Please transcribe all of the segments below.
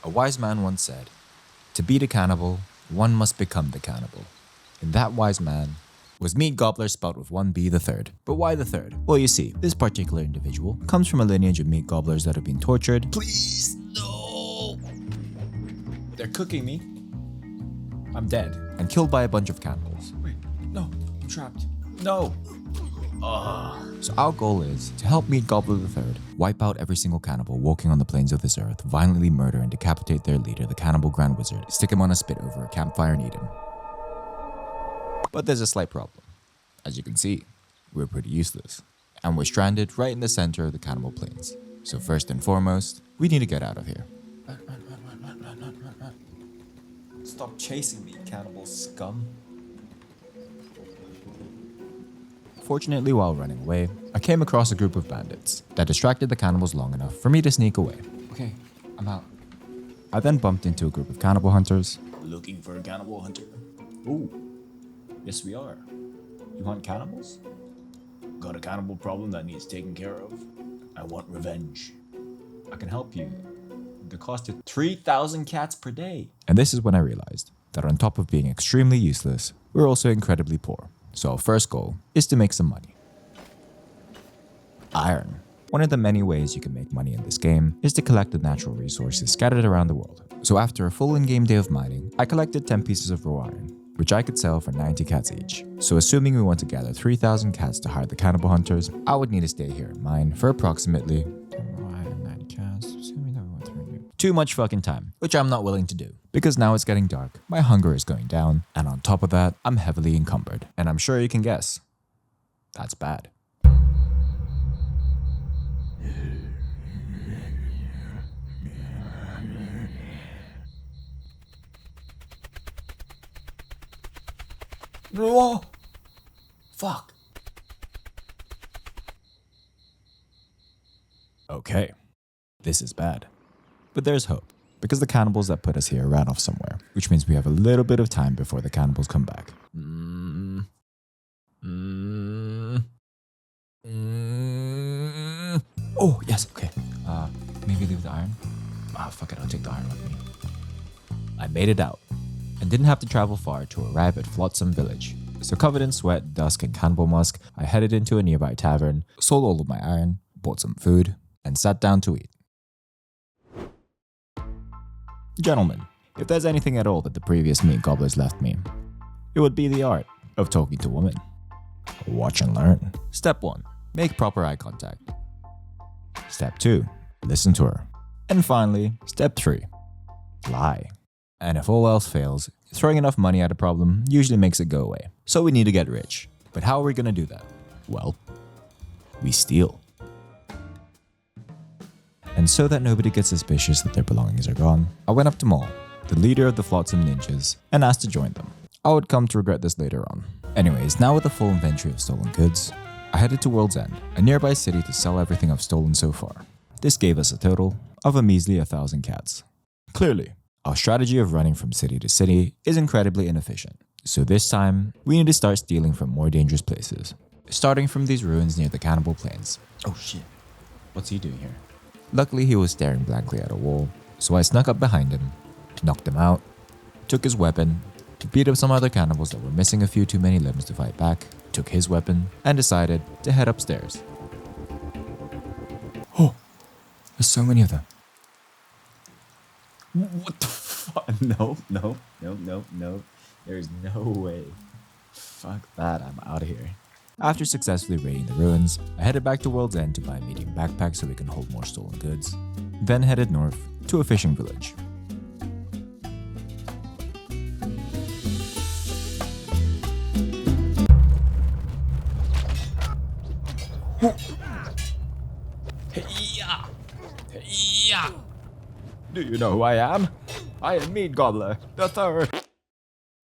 A wise man once said, "To beat a cannibal, one must become the cannibal." And that wise man was Meat Gobbler spelled with one B the third. But why the third? Well, you see, this particular individual comes from a lineage of meat gobblers that have been tortured. Please, no! They're cooking me. I'm dead. And killed by a bunch of cannibals. Wait, no, I'm trapped. No! So our goal is to help Meat Gobbler III wipe out every single cannibal walking on the plains of this earth, violently murder and decapitate their leader, the Cannibal Grand Wizard, stick him on a spit over a campfire and eat him. But there's a slight problem. As you can see, we're pretty useless. And we're stranded right in the center of the Cannibal Plains. So first and foremost, we need to get out of here. Run. Stop chasing me, cannibal scum. Fortunately, while running away, I came across a group of bandits that distracted the cannibals long enough for me to sneak away. Okay, I'm out. I then bumped into a group of cannibal hunters. Looking for a cannibal hunter? Ooh, yes we are. You hunt cannibals? Got a cannibal problem that needs taken care of. I want revenge. I can help you. The cost is 3,000 cats per day. And this is when I realized that on top of being extremely useless, we're also incredibly poor. So our first goal is to make some money. Iron. One of the many ways you can make money in this game is to collect the natural resources scattered around the world. So after a full in-game day of mining, I collected 10 pieces of raw iron, which I could sell for 90 cats each. So assuming we want to gather 3,000 cats to hire the cannibal hunters, I would need to stay here and mine for approximately 90 cats. Too much fucking time, which I'm not willing to do. Because now it's getting dark, my hunger is going down, and on top of that, I'm heavily encumbered. And I'm sure you can guess, that's bad. Whoa! Fuck. Okay, this is bad. But there's hope, because the cannibals that put us here ran off somewhere, which means we have a little bit of time before the cannibals come back. Oh, yes, okay. Maybe leave the iron? Fuck it, I'll take the iron with me. I made it out, and didn't have to travel far to arrive at Flotsam Village. So covered in sweat, dust, and cannibal musk, I headed into a nearby tavern, sold all of my iron, bought some food, and sat down to eat. Gentlemen, if there's anything at all that the previous meat gobblers left me, it would be the art of talking to women. Watch and learn. Step 1. Make proper eye contact. Step 2. Listen to her. And finally, Step 3. Lie. And if all else fails, throwing enough money at a problem usually makes it go away. So we need to get rich. But how are we going to do that? Well, we steal. And so that nobody gets suspicious that their belongings are gone, I went up to Maul, the leader of the Flotsam Ninjas, and asked to join them. I would come to regret this later on. Anyways, now with a full inventory of stolen goods, I headed to World's End, a nearby city, to sell everything I've stolen so far. This gave us a total of a measly 1,000 cats. Clearly, our strategy of running from city to city is incredibly inefficient. So this time, we need to start stealing from more dangerous places. Starting from these ruins near the Cannibal Plains. Oh shit, what's he doing here? Luckily, he was staring blankly at a wall, so I snuck up behind him, knocked him out, took his weapon, beat up some other cannibals that were missing a few too many limbs to fight back, took his weapon, and decided to head upstairs. Oh, there's so many of them. What the fuck? No. There's no way. Fuck that, I'm out of here. After successfully raiding the ruins, I headed back to World's End to buy a medium backpack so we can hold more stolen goods, then headed north to a fishing village. Hey-ya! Do you know who I am? I am Meat Gobbler III.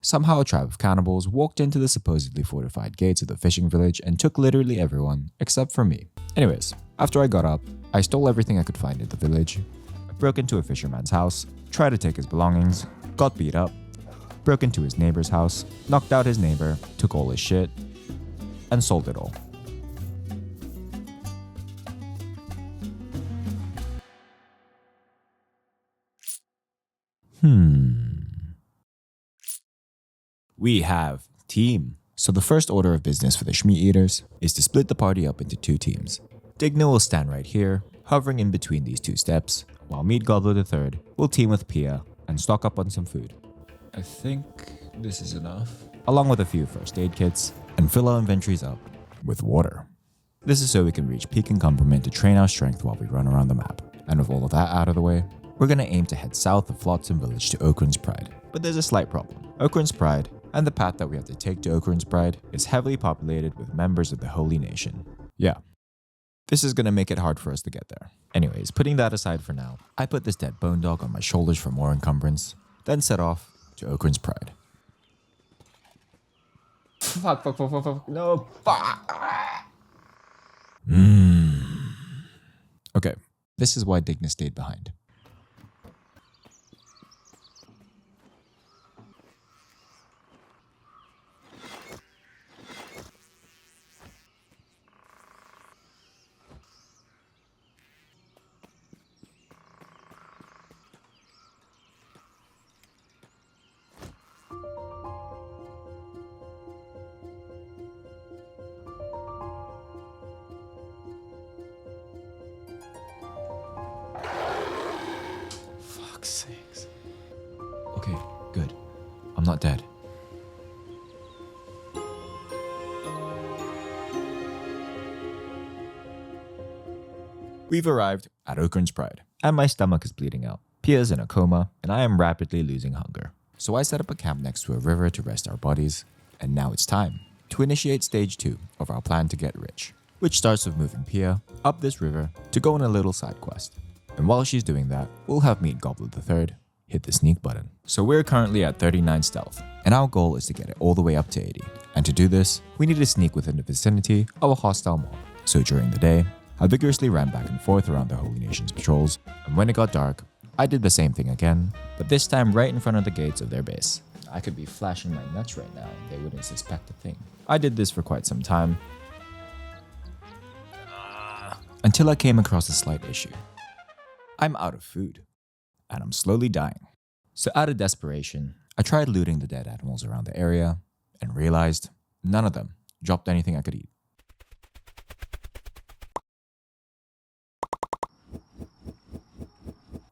Somehow a tribe of cannibals walked into the supposedly fortified gates of the fishing village and took literally everyone, except for me. Anyways, after I got up, I stole everything I could find in the village, broke into a fisherman's house, tried to take his belongings, got beat up, broke into his neighbor's house, knocked out his neighbor, took all his shit, and sold it all. We have team. So the first order of business for the Shmeat Eaters is to split the party up into 2 teams. Digna will stand right here, hovering in between these 2 steps, while Meat Gobbler III will team with Pia and stock up on some food. I think this is enough. Along with a few first aid kits, and fill our inventories up with water. This is so we can reach peak encumberment to train our strength while we run around the map. And with all of that out of the way, we're gonna aim to head south of Flotsam Village to Oakron's Pride. But there's a slight problem. Oakron's Pride, and the path that we have to take to Oakron's Pride, is heavily populated with members of the Holy Nation. Yeah. This is gonna make it hard for us to get there. Anyways, putting that aside for now, I put this dead bone dog on my shoulders for more encumbrance, then set off to Oakron's Pride. Fuck, no, fuck. Okay, this is why Digna stayed behind. Sakes. Okay, good. I'm not dead. We've arrived at Oakron's Pride, and my stomach is bleeding out. Pia's in a coma, and I am rapidly losing hunger. So I set up a camp next to a river to rest our bodies, and now it's time to initiate stage 2 of our plan to get rich, which starts with moving Pia up this river to go on a little side quest. And while she's doing that, we'll have Meat Gobbler III hit the sneak button. So we're currently at 39 stealth, and our goal is to get it all the way up to 80. And to do this, we need to sneak within the vicinity of a hostile mob. So during the day, I vigorously ran back and forth around the Holy Nation's patrols, and when it got dark, I did the same thing again, but this time right in front of the gates of their base. I could be flashing my nuts right now, they wouldn't suspect a thing. I did this for quite some time, until I came across a slight issue. I'm out of food, and I'm slowly dying. So out of desperation, I tried looting the dead animals around the area, and realized none of them dropped anything I could eat.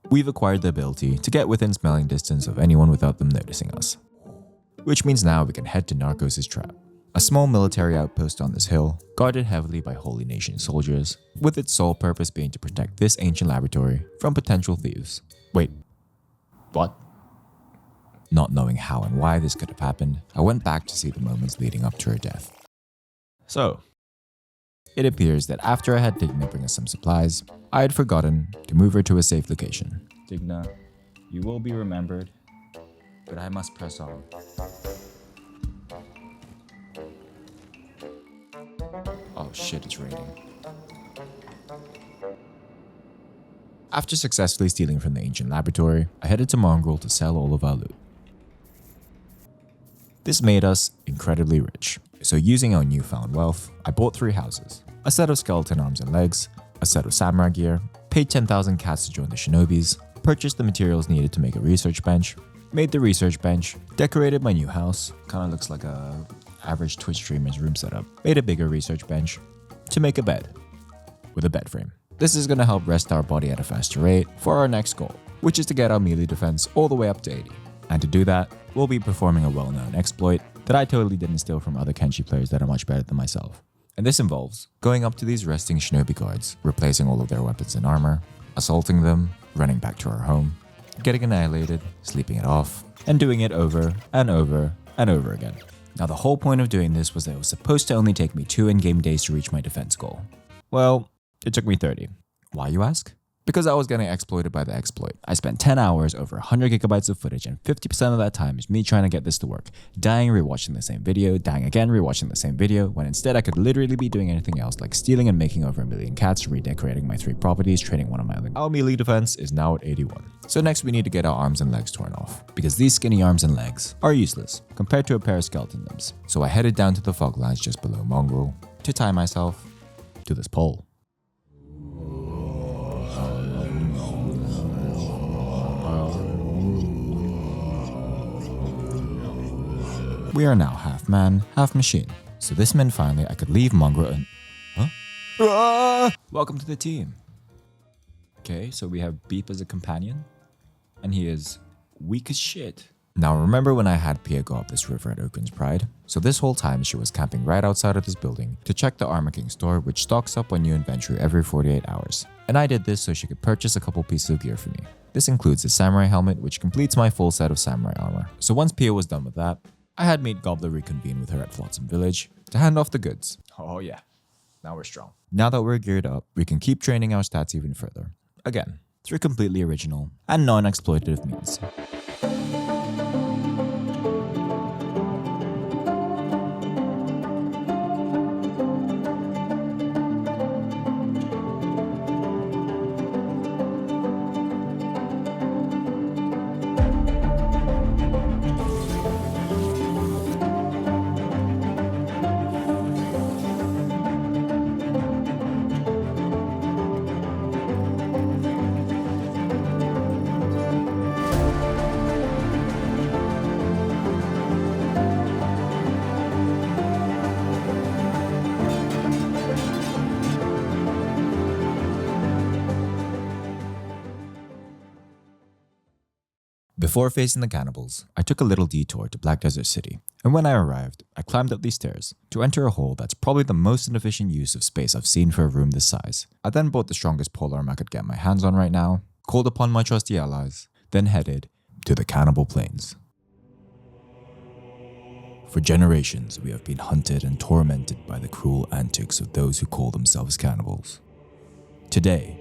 We've acquired the ability to get within smelling distance of anyone without them noticing us. Which means now we can head to Narcos' trap, a small military outpost on this hill, guarded heavily by Holy Nation soldiers, with its sole purpose being to protect this ancient laboratory from potential thieves. Wait, what? Not knowing how and why this could have happened, I went back to see the moments leading up to her death. So, it appears that after I had Digna bring us some supplies, I had forgotten to move her to a safe location. Digna, you will be remembered, but I must press on. Oh shit, it's raining. After successfully stealing from the ancient laboratory, I headed to Mongrel to sell all of our loot. This made us incredibly rich, so using our newfound wealth, I bought 3 houses, a set of skeleton arms and legs, a set of samurai gear, paid 10,000 cats to join the shinobis, purchased the materials needed to make a research bench, made the research bench, decorated my new house, kinda looks like a average Twitch streamer's room setup, made a bigger research bench, to make a bed, with a bed frame. This is gonna help rest our body at a faster rate for our next goal, which is to get our melee defense all the way up to 80. And to do that, we'll be performing a well-known exploit that I totally didn't steal from other Kenshi players that are much better than myself. And this involves going up to these resting shinobi guards, replacing all of their weapons and armor, assaulting them, running back to our home, getting annihilated, sleeping it off, and doing it over and over and over again. Now the whole point of doing this was that it was supposed to only take me 2 in-game days to reach my defense goal. Well, it took me 30. Why, you ask? Because I was getting exploited by the exploit. I spent 10 hours, over 100 gigabytes of footage, and 50% of that time is me trying to get this to work. Dying, rewatching the same video, dying again, rewatching the same video, when instead I could literally be doing anything else like stealing and making over 1 million cats, redecorating my 3 properties, trading one of my other. Our melee defense is now at 81. So next we need to get our arms and legs torn off, because these skinny arms and legs are useless compared to a pair of skeleton limbs. So I headed down to the fog lines just below Mongrel to tie myself to this pole. We are now half man, half machine. So this meant finally I could leave Mongrel and... Huh? Welcome to the team. Okay, so we have Beep as a companion. And he is weak as shit. Now remember when I had Pia go up this river at Oaken's Pride? So this whole time she was camping right outside of this building to check the Armor King store, which stocks up on new inventory every 48 hours. And I did this so she could purchase a couple pieces of gear for me. This includes a samurai helmet, which completes my full set of samurai armor. So once Pia was done with that, I had Meat Gobbler reconvene with her at Flotsam Village to hand off the goods. Oh yeah, now we're strong. Now that we're geared up, we can keep training our stats even further. Again, through completely original and non-exploitative means. Before facing the cannibals, I took a little detour to Black Desert City, and when I arrived, I climbed up these stairs to enter a hole that's probably the most inefficient use of space I've seen for a room this size. I then bought the strongest polearm I could get my hands on right now, called upon my trusty allies, then headed to the Cannibal Plains. For generations, we have been hunted and tormented by the cruel antics of those who call themselves cannibals. Today,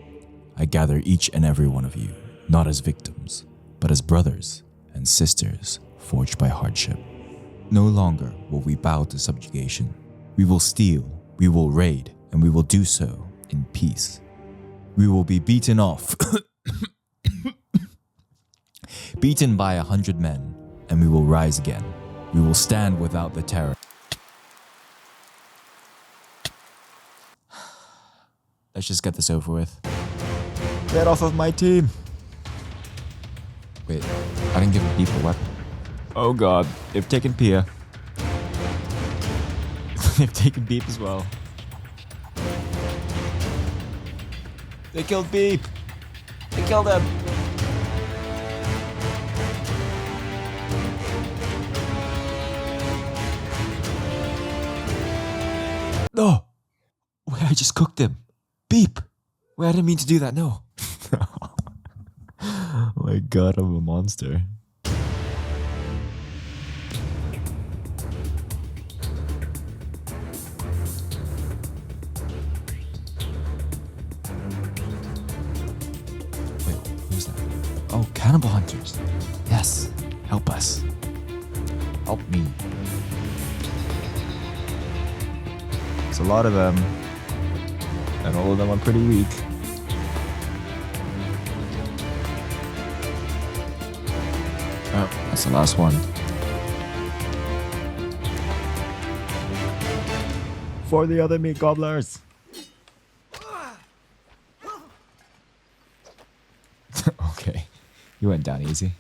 I gather each and every one of you, not as victims, but as brothers and sisters forged by hardship. No longer will we bow to subjugation. We will steal, we will raid, and we will do so in peace. We will be beaten off, beaten by 100 men, and we will rise again. We will stand without the terror. Let's just get this over with. Get off of my team! Wait, I didn't give Beep a weapon. Oh god, they've taken Pia. They've taken Beep as well. They killed Beep! They killed him! No! Wait, I just cooked him. Beep! Wait, I didn't mean to do that, no. Oh my god, I'm a monster. Wait, who's that? Oh, cannibal hunters. Yes, help us. Help me. It's a lot of them. And all of them are pretty weak. Oh, that's the last one. For the other meat gobblers. Okay, you went down easy.